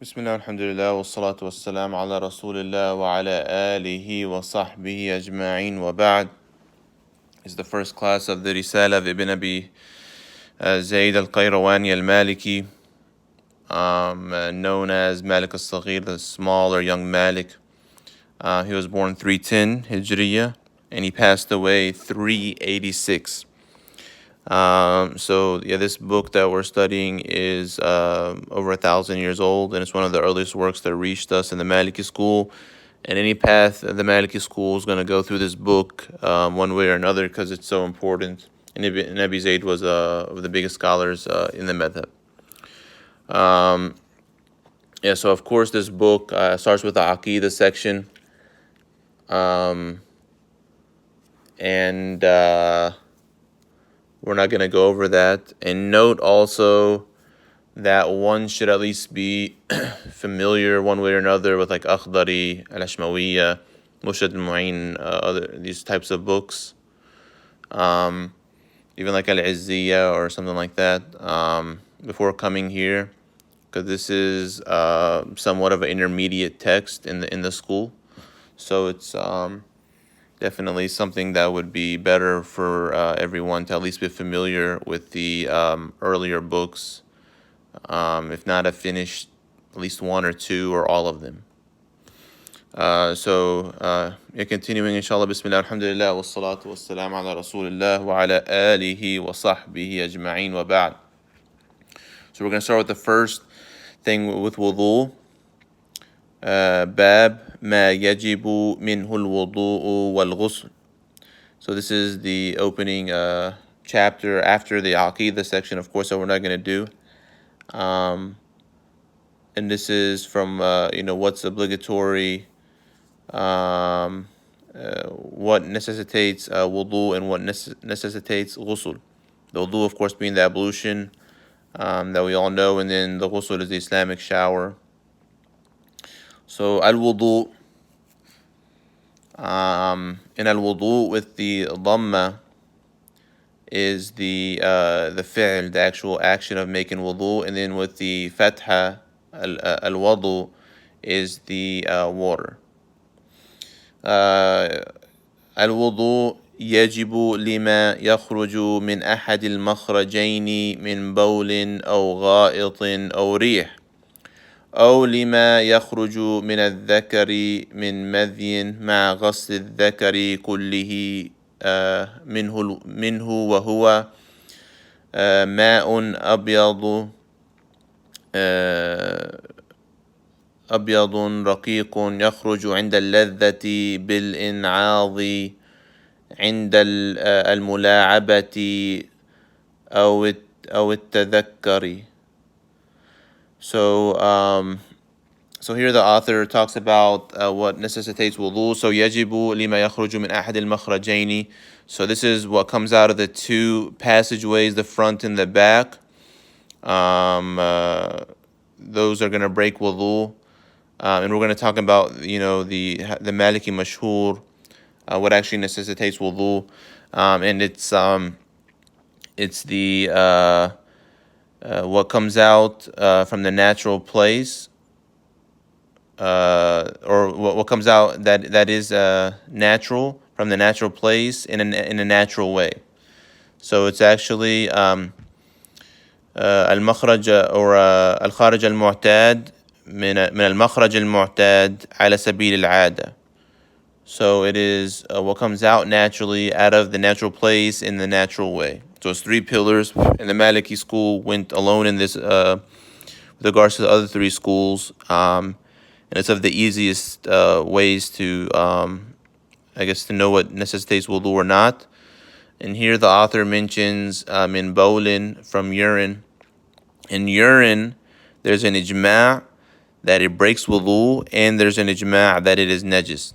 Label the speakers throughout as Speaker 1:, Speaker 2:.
Speaker 1: Bismillah, alhamdulillah, wa salatu wa salam ala rasulillah wa ala alihi wa sahbihi ajma'in wa ba'd. Is the first class of the Risala of Ibn Abi Zayd Al Qayrawani Al Maliki, known as Malik Al Saghir, the small or young Malik. He was born 310 Hijriya and he passed away 386. This book that we're studying is over 1,000 years old, and it's one of the earliest works that reached us in the Maliki school. And any path the Maliki school is going to go through this book one way or another because it's so important. And Ibn Abi Zayd was one of the biggest scholars in the madhab. So of course this book starts with the Aqidah section. We're not going to go over that. And note also that one should at least be familiar one way or another with like Akhdari, Al-Ashmawiyya, Mushad al-Mu'in, these types of books. Even like Al-Izziyya or something like that before coming here, because this is somewhat of an intermediate text in the school. So it's definitely something that would be better for everyone to at least be familiar with the earlier books, if not have finished at least one or two or all of them. Continuing inshallah, bismillah, alhamdulillah, wa salatu wa salam ala rasulillah wa ala alihi wa sahbihi ajma'in wa ba'd. So we're going to start with the first thing with wudu. Bab ma yajibu minhu al-wudu'u wal-ghusl. So this is the opening chapter after the Aqidah section, of course, that we're not going to do. And this is from what's obligatory, what necessitates wudu and what necessitates ghusl. The wudu, of course, being the ablution that we all know, and then the ghusl is the Islamic shower. So al-wudu, in al-wudu with the dhamma is the fi'l, the actual action of making wudu, and then with the fatha, al-wudu is the water. Al-wudu yajibu lima yakhruju min ahad al-makhrajayn min bawlin aw gha'itin aw rih. أو لما يخرج من الذكر من مذي مع غسل الذكر كله منه وهو ماء أبيض رقيق يخرج عند اللذة بالإنعاض عند الملاعبة أو التذكر. So here the author talks about what necessitates wudu. So yajibu lima yakhruju min ahad al-makhrajayn. So this is what comes out of the two passageways, the front and the back. Those are going to break wudu. And we're going to talk about the Maliki mashhur, what actually necessitates wudu. And it's the what comes out from the natural place, or what comes out that is natural from the natural place in a natural way. So it's actually al-makhraj or al-kharij al-mu'tad min al-makhraj al-mu'tad ala sabil al-'ada. So it is what comes out naturally out of the natural place in the natural way. So it's three pillars, and the Maliki school went alone in this with regards to the other three schools. And it's of the easiest ways to, to know what necessitates wudu or not. And here the author mentions min bawlin, from urine. In urine, there's an ijma' that it breaks wudu, and there's an ijma' that it is najis.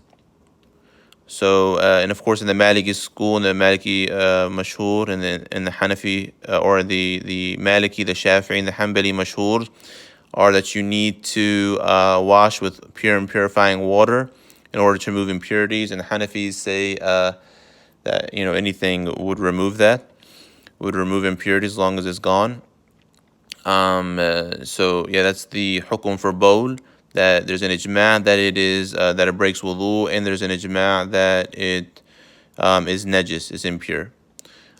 Speaker 1: So, and of course in the Maliki school, in the Maliki mashhur, and the Hanafi, or the Maliki, the Shafi'i, and the Hanbali mashhur, are that you need to wash with pure and purifying water in order to remove impurities. And the Hanafis say that anything would remove impurities as long as it's gone. So yeah, that's the hukum for bowl. That there's an ijma' that it is that it breaks wudu, and there's an ijma' that it is najis, is impure.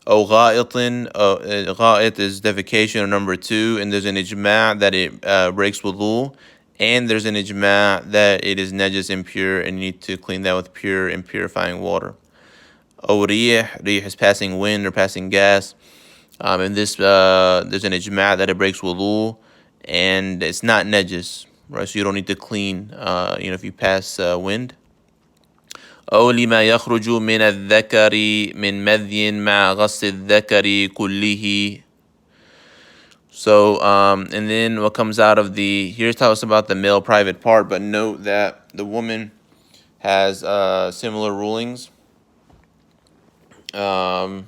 Speaker 1: Oh, gha'itin, gha'it is defecation, or number two, and there's an ijma' that it breaks wudu, and there's an ijma' that it is najis, impure, and you need to clean that with pure and purifying water. Oh, rih is passing wind or passing gas. And this there's an ijma' that it breaks wudu, and it's not najis, right? So you don't need to clean, if you pass wind. أو لما يخرج من الذكر من مذي مع غسل الذكر كله. So, and then what comes out of here tells us about the male private part, but note that the woman has similar rulings. Yeah,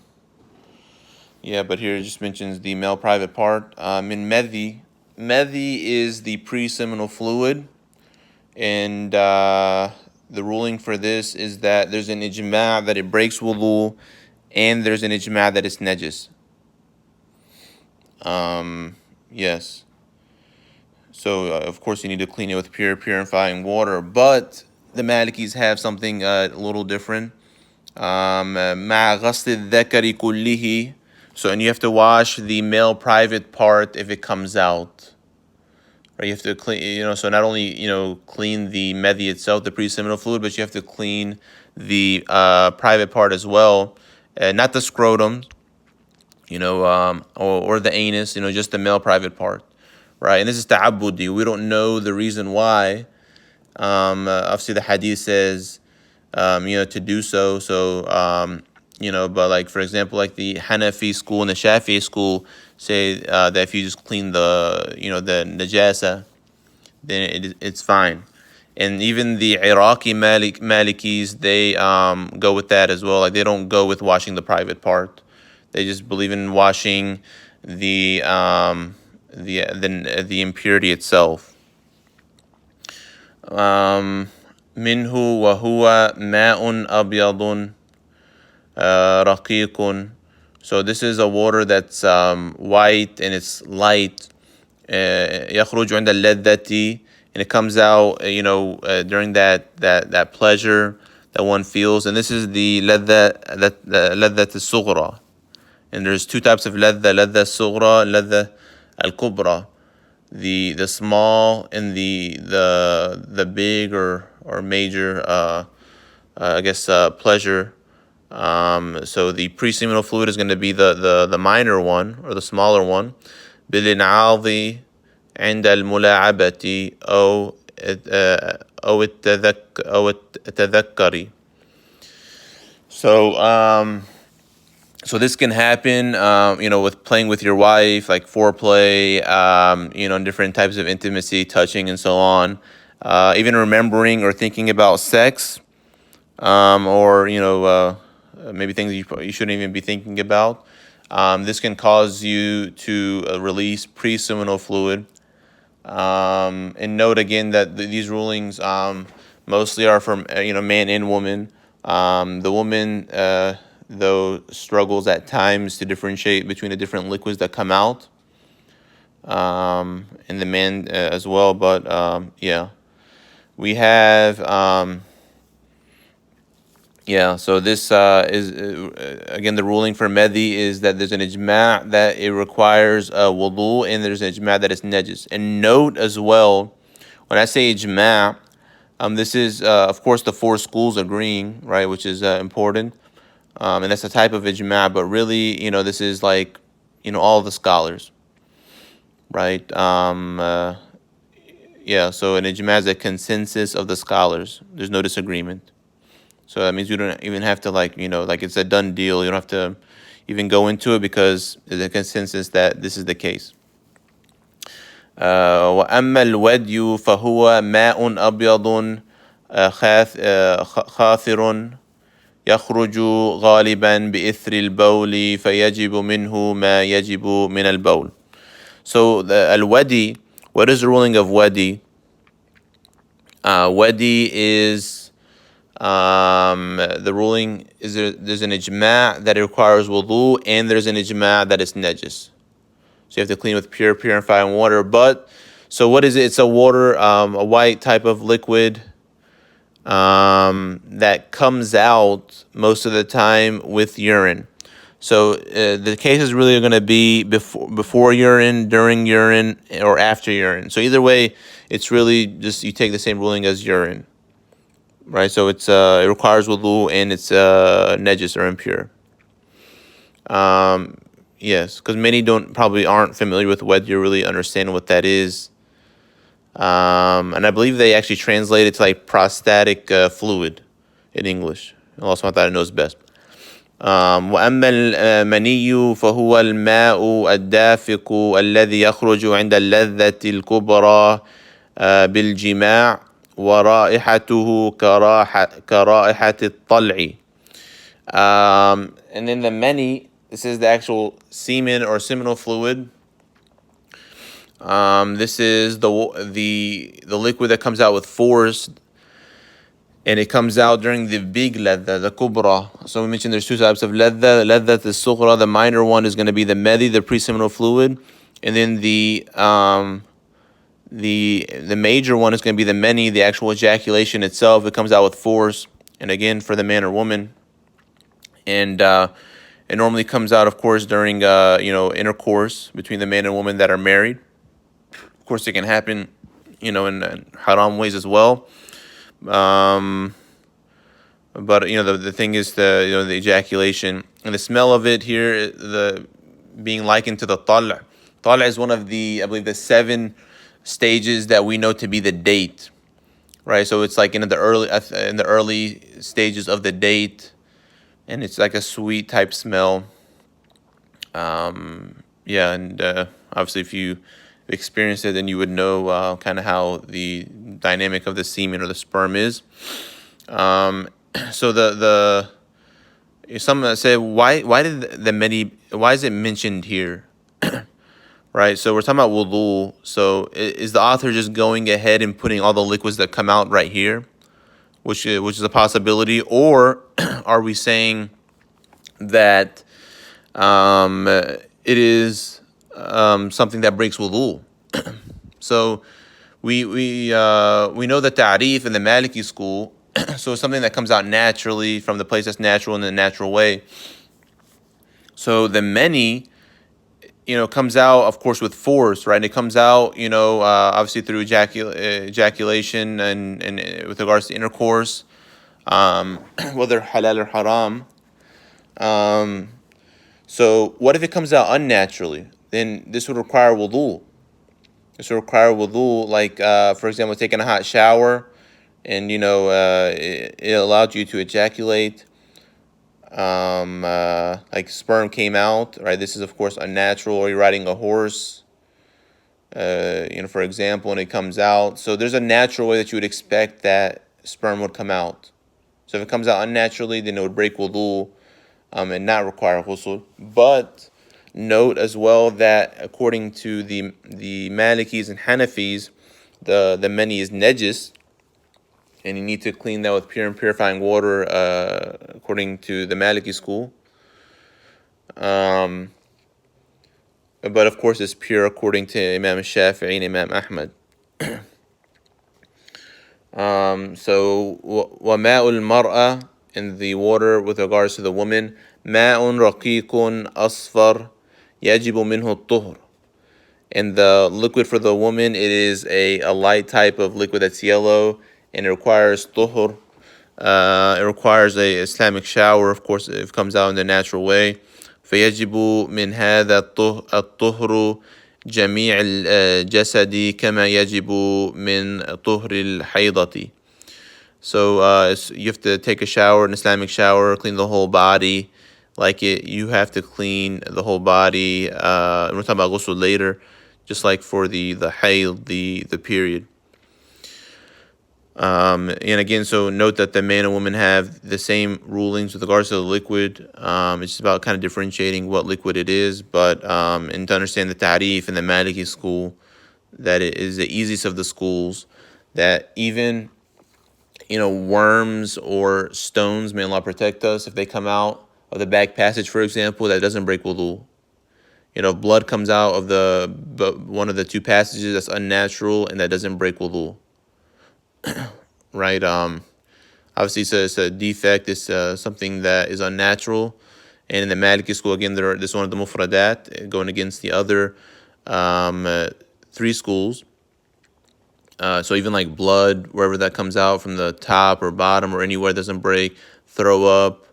Speaker 1: but here it just mentions the male private part. In medhi, medhi is the pre-seminal fluid, and the ruling for this is that there's an ijma' that it breaks wudu, and there's an ijma' that it's najis. Yes. So of course you need to clean it with purifying water, but the Malikis have something a little different. مع غسل الذكر كله. So, and you have to wash the male private part if it comes out. Right? You have to clean, so not only, clean the medhi itself, the pre-seminal fluid, but you have to clean the private part as well. Not the scrotum, or the anus, just the male private part. Right? And this is ta'abbudi. We don't know the reason why. Obviously the hadith says, to do so. So, but like, for example, like the Hanafi school and the Shafi'i school say that if you just clean the najasa, then it's fine. And even the Iraqi Malikis, they go with that as well. Like, they don't go with washing the private part. They just believe in washing the impurity itself. منه وهو ماء أبيض رقيق. So this is a water that's white and it's light. يخرج عند اللذة, and it comes out, during that pleasure that one feels. And this is the لذة الصغرى. And there's two types of لذة الصغرى, لذة الكبرى. The small and the big or major, pleasure. So the pre-seminal fluid is going to be the minor one, or the smaller one. بالانعاض عند الملاعبة أو التذكر. So this can happen, with playing with your wife, like foreplay, different types of intimacy, touching, and so on. Even remembering or thinking about sex, or maybe things you shouldn't even be thinking about. This can cause you to release pre-seminal fluid. And note again that these rulings mostly are from man and woman. The woman, though, struggles at times to differentiate between the different liquids that come out, and the man as well. But we have so this is again, the ruling for medhi is that there's an ijma' that it requires wudu, and there's an ijma' that it's najis. And note as well, when I say ijma', this is of course the four schools agreeing, right, which is important. And that's a type of ijma', but really, this is like, all the scholars, right? So an ijma' is a consensus of the scholars. There's no disagreement. So that means you don't even have to like it's a done deal. You don't have to even go into it, because there's a consensus that this is the case. وأما الودي فهو ماء أبيض خاثر يخرج غالبا بإثر البول فيجب منه ما يجب من البول. So the al-wadi, what is the ruling of wadi? Wadi is the ruling is there's an ijma' that it requires wudu, and there's an ijma' that it's najis. So you have to clean with pure, purifying water. But, so what is it? It's a water, a white type of liquid that comes out most of the time with urine. So the case is really going to be before urine, during urine, or after urine. So either way, it's really just you take the same ruling as urine, right? So it requires wudu and it's najis or impure. Yes, because many probably aren't familiar with whether you really understand what that is. And I believe they actually translate it to like prostatic fluid in English. Allah subhanahu wa ta'ala knows best. وأما المني فهو الماء الدافق الذي يخرج عند اللذة الكبرى بالجماع ورائحته كرائحة الطلع. And then the mani, this is the actual semen or seminal fluid. This is the liquid that comes out with force, and it comes out during the big ladda, the kubra. So we mentioned there's two types of ladda. Ladda is sughra. The minor one is going to be the medi, the pre-seminal fluid, and then the major one is going to be the mani, the actual ejaculation itself. It comes out with force, and again for the man or woman, and it normally comes out, of course, during intercourse between the man and woman that are married. Of course, it can happen, in haram ways as well. But the thing is the ejaculation and the smell of it here, the being likened to the tal'. Tal' is one of I believe the 7 stages that we know to be the date, right? So it's like in the early stages of the date, and it's like a sweet type smell. And obviously if you experienced it, then you would know kind of how the dynamic of the semen or the sperm is. So some say why did the many, why is it mentioned here? Right, so we're talking about wudu. So is the author just going ahead and putting all the liquids that come out right here, which is a possibility, or are we saying that it is something that breaks wudu? So we know the ta'rif in the Maliki school. So it's something that comes out naturally from the place that's natural in a natural way. So the many, comes out, of course, with force, right? And it comes out, obviously through ejaculation and with regards to intercourse, whether halal or haram. So what if it comes out unnaturally? Then this would require wudu. This would require wudu, like, for example, taking a hot shower, and, it allowed you to ejaculate. Like sperm came out, right? This is, of course, unnatural. Or you're riding a horse, for example, and it comes out. So there's a natural way that you would expect that sperm would come out. So if it comes out unnaturally, then it would break wudu and not require ghusl. But note as well that according to the Malikis and Hanafis, the mani is najis, and you need to clean that with pure and purifying water, according to the Maliki school. But of course, it's pure according to Imam Shafi'i and Imam Ahmad. So وَمَاءُ الْمَرْأَةِ, in the water with regards to the woman, مَاءٌ رَقِيقٌ أَصْفَرٌ يَجِبُ مِنْهُ الطُّهْرُ. And the liquid for the woman, it is a light type of liquid that's yellow, and it requires tuhur. It requires a Islamic shower, of course, if it comes out in the natural way. فَيَجِبُ مِنْ هَذَا الطُّهْرُ جَمِيعِ الْجَسَدِ كَمَا يَجِبُ مِنْ طُهْرِ الْحَيْضَةِ. So you have to take a shower, an Islamic shower, clean the whole body. You have to clean the whole body. We're talking about ghusl later, just like for the hayd, the period. And again, so note that the man and woman have the same rulings with regards to the liquid. It's just about kind of differentiating what liquid it is, but and to understand the ta'rif in the Maliki school, that it is the easiest of the schools, that even worms or stones, may Allah protect us, if they come out of the back passage, for example, that doesn't break wudu. if blood comes out of one of the two passages, that's unnatural and that doesn't break wudu, right? Obviously, it's a defect. It's something that is unnatural. And in the Maliki school, again, this is one of the mufradat, going against the other three schools. So even like blood, wherever that comes out from the top or bottom or anywhere doesn't break, throw up,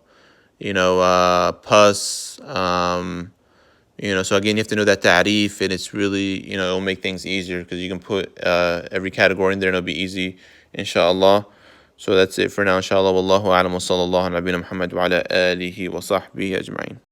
Speaker 1: pus, so again, you have to know that ta'rif, and it's really, it'll make things easier because you can put every category in there and it'll be easy, inshallah. So that's it for now, inshallah. Wallahu a'lam wa sallallahu ala nabina Muhammad wa ala alihi wa sahbihi ajma'in.